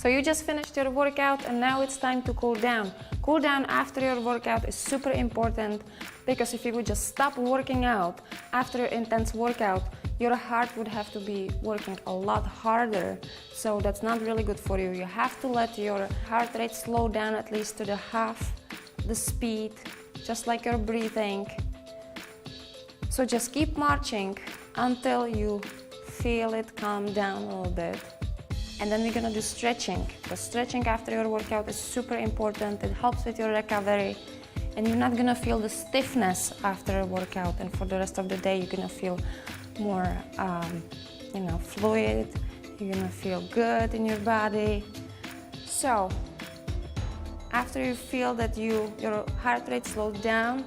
So you just finished your workout and now it's time to cool down. Cool down after your workout is super important because if you would just stop working out after your intense workout, your heart would have to be working a lot harder. So that's not really good for you. You have to let your heart rate slow down at least to the half the speed, just like your breathing. So just keep marching until you feel it calm down a little bit. And then we're gonna do stretching. The stretching after your workout is super important. It helps with your recovery. And you're not gonna feel the stiffness after a workout. And for the rest of the day, you're gonna feel more, fluid. You're gonna feel good in your body. So, after you feel that your heart rate slowed down,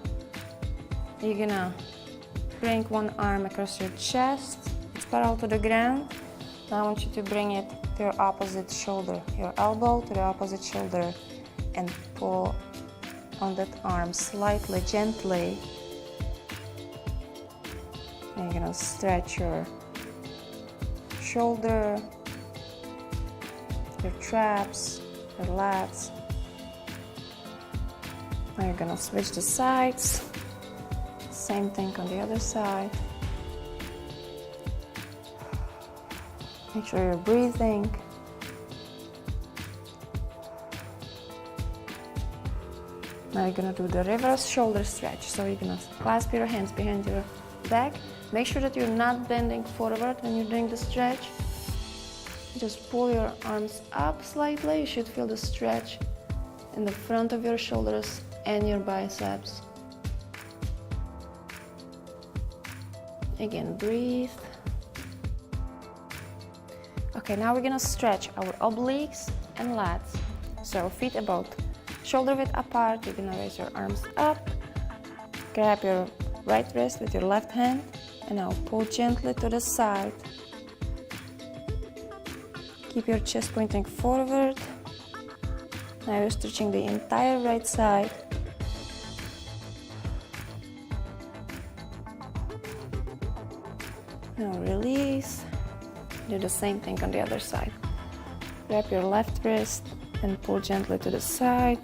you're gonna bring one arm across your chest. It's parallel to the ground. Now I want you to bring it to your opposite shoulder, your elbow to the opposite shoulder, and pull on that arm slightly, gently. And you're gonna stretch your shoulder, your traps, your lats. Now you're gonna switch the sides. Same thing on the other side. Make sure you're breathing. Now you're gonna do the reverse shoulder stretch. So you're gonna clasp your hands behind your back. Make sure that you're not bending forward when you're doing the stretch. Just pull your arms up slightly. You should feel the stretch in the front of your shoulders and your biceps. Again, breathe. Okay, now we're gonna stretch our obliques and lats. So feet about shoulder width apart. You're gonna raise your arms up. Grab your right wrist with your left hand and now pull gently to the side. Keep your chest pointing forward. Now you're stretching the entire right side. Now release. Do the same thing on the other side. Grab your left wrist and pull gently to the side.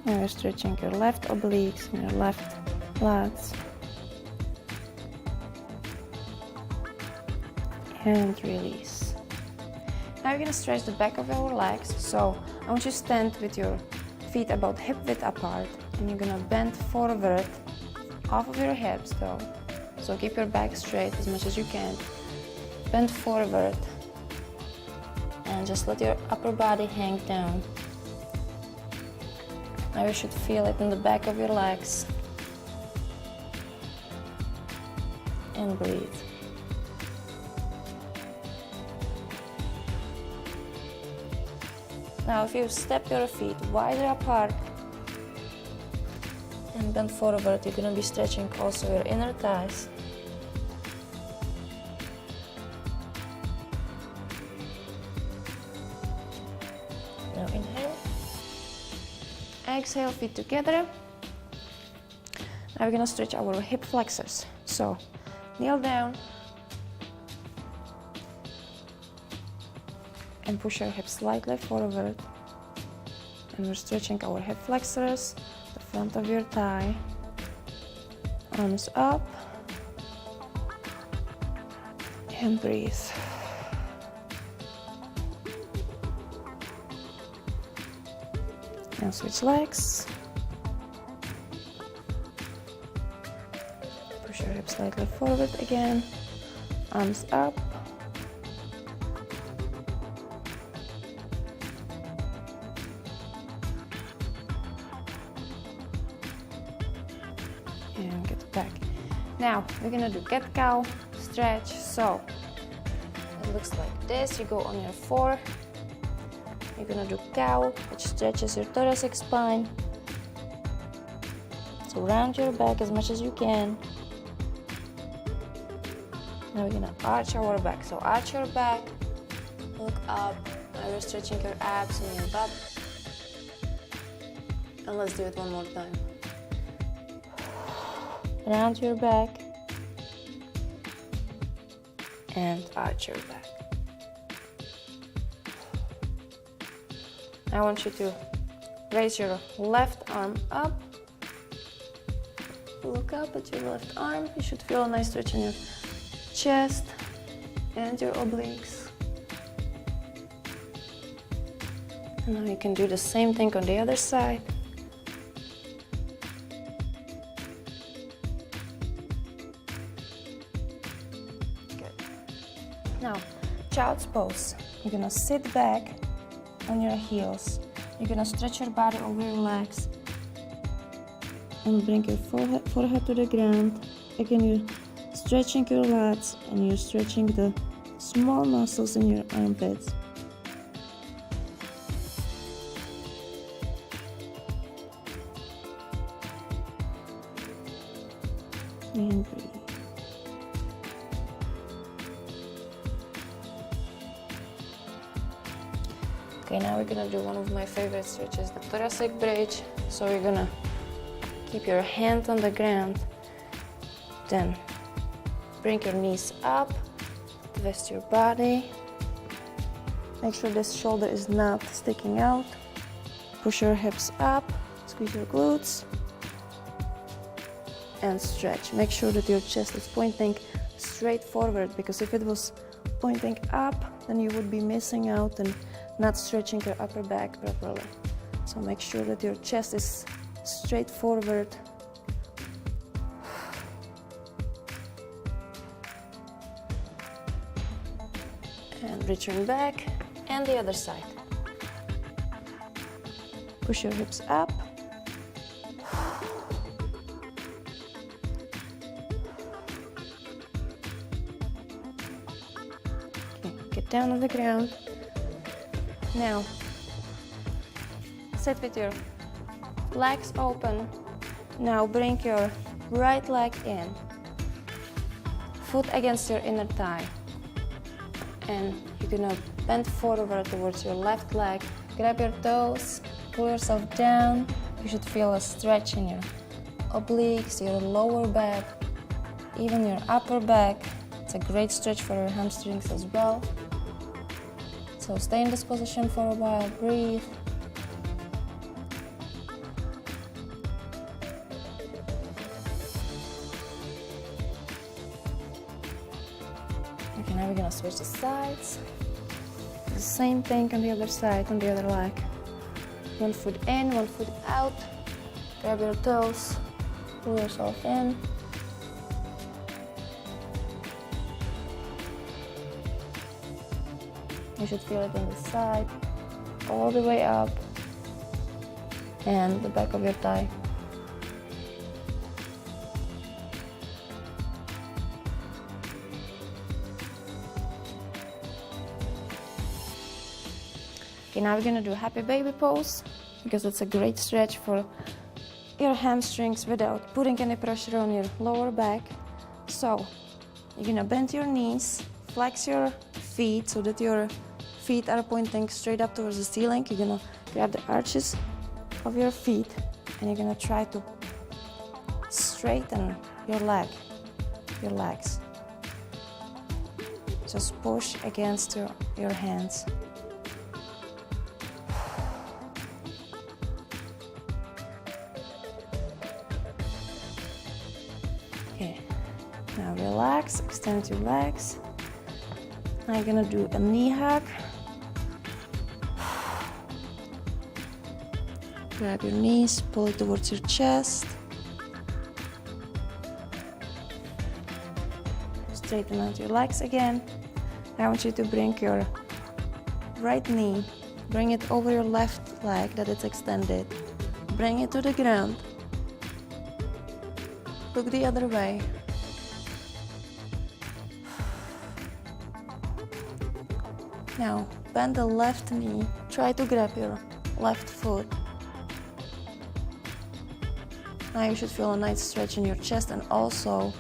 Now you're stretching your left obliques and your left lats. And release. Now you're gonna stretch the back of your legs. So I want you to stand with your feet about hip width apart and you're gonna bend forward off of your hips though. So keep your back straight as much as you can. Bend forward and just let your upper body hang down. Now you should feel it in the back of your legs. And breathe. Now if you step your feet wider apart and bend forward, you're going to be stretching also your inner thighs. Now inhale. Exhale, feet together. Now we're going to stretch our hip flexors. So kneel down and push your hips slightly forward. And we're stretching our hip flexors, the front of your thigh, arms up, and breathe. And switch legs. Push your hips slightly forward again, arms up. And get back. Now we're gonna do cat cow stretch. So it looks like this. You go on your four. You're gonna do cow, which stretches your thoracic spine. So round your back as much as you can. Now we're gonna arch our back. So arch your back, look up. Now you're stretching your abs and your butt. And let's do it one more time. Round your back and arch your back. I want you to raise your left arm up. Look up at your left arm. You should feel a nice stretch in your chest and your obliques. And now you can do the same thing on the other side. Good. Now, child's pose. You're gonna sit back on your heels. You're gonna stretch your body over your legs and bring your forehead to the ground. Again, you're stretching your lats and you're stretching the small muscles in your armpits. And breathe. Okay, now we're gonna do one of my favorite stretches, the thoracic bridge. So you're gonna keep your hand on the ground, then bring your knees up, twist your body. Make sure this shoulder is not sticking out. Push your hips up, squeeze your glutes, and stretch. Make sure that your chest is pointing straight forward, because if it was pointing up, then you would be missing out and not stretching your upper back properly. So make sure that your chest is straight forward. And return back, and the other side. Push your hips up. Okay, get down on the ground. Now, sit with your legs open. Now bring your right leg in, foot against your inner thigh, and you're gonna bend forward towards your left leg. Grab your toes, pull yourself down. You should feel a stretch in your obliques, your lower back, even your upper back. It's a great stretch for your hamstrings as well. So stay in this position for a while, breathe. Okay, now we're gonna switch the sides. The same thing on the other side, on the other leg. One foot in, one foot out. Grab your toes, pull yourself in. You should feel it on the side, all the way up, and the back of your thigh. Okay, now we're gonna do happy baby pose, because it's a great stretch for your hamstrings without putting any pressure on your lower back. So you're gonna bend your knees, flex your feet so that your feet are pointing straight up towards the ceiling. You're gonna grab the arches of your feet and you're gonna try to straighten your legs. Just push against your hands. Okay, now relax, extend your legs. Now you're gonna do a knee hug. Grab your knees, pull it towards your chest. Straighten out your legs again. I want you to bring your right knee, bring it over your left leg that is extended. Bring it to the ground. Look the other way. Now, bend the left knee. Try to grab your left foot. Now you should feel a nice stretch in your chest and also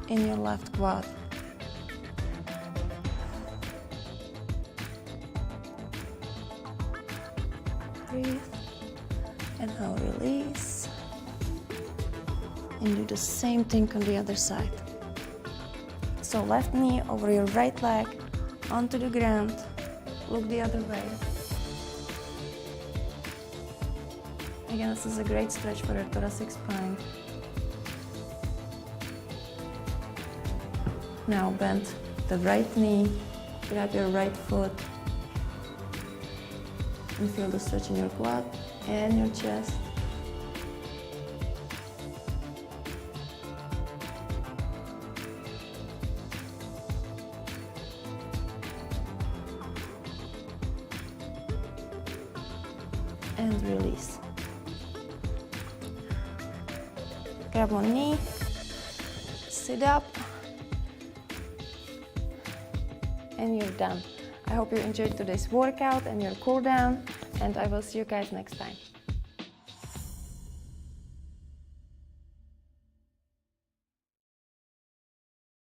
in your left quad. Breathe. And now release. And do the same thing on the other side. So left knee over your right leg, onto the ground. Look the other way. Again, this is a great stretch for your thoracic spine. Now bend the right knee, grab your right foot, and feel the stretch in your quad and your chest. And release. Grab one knee, sit up, and you're done. I hope you enjoyed today's workout and your cool down, and I will see you guys next time.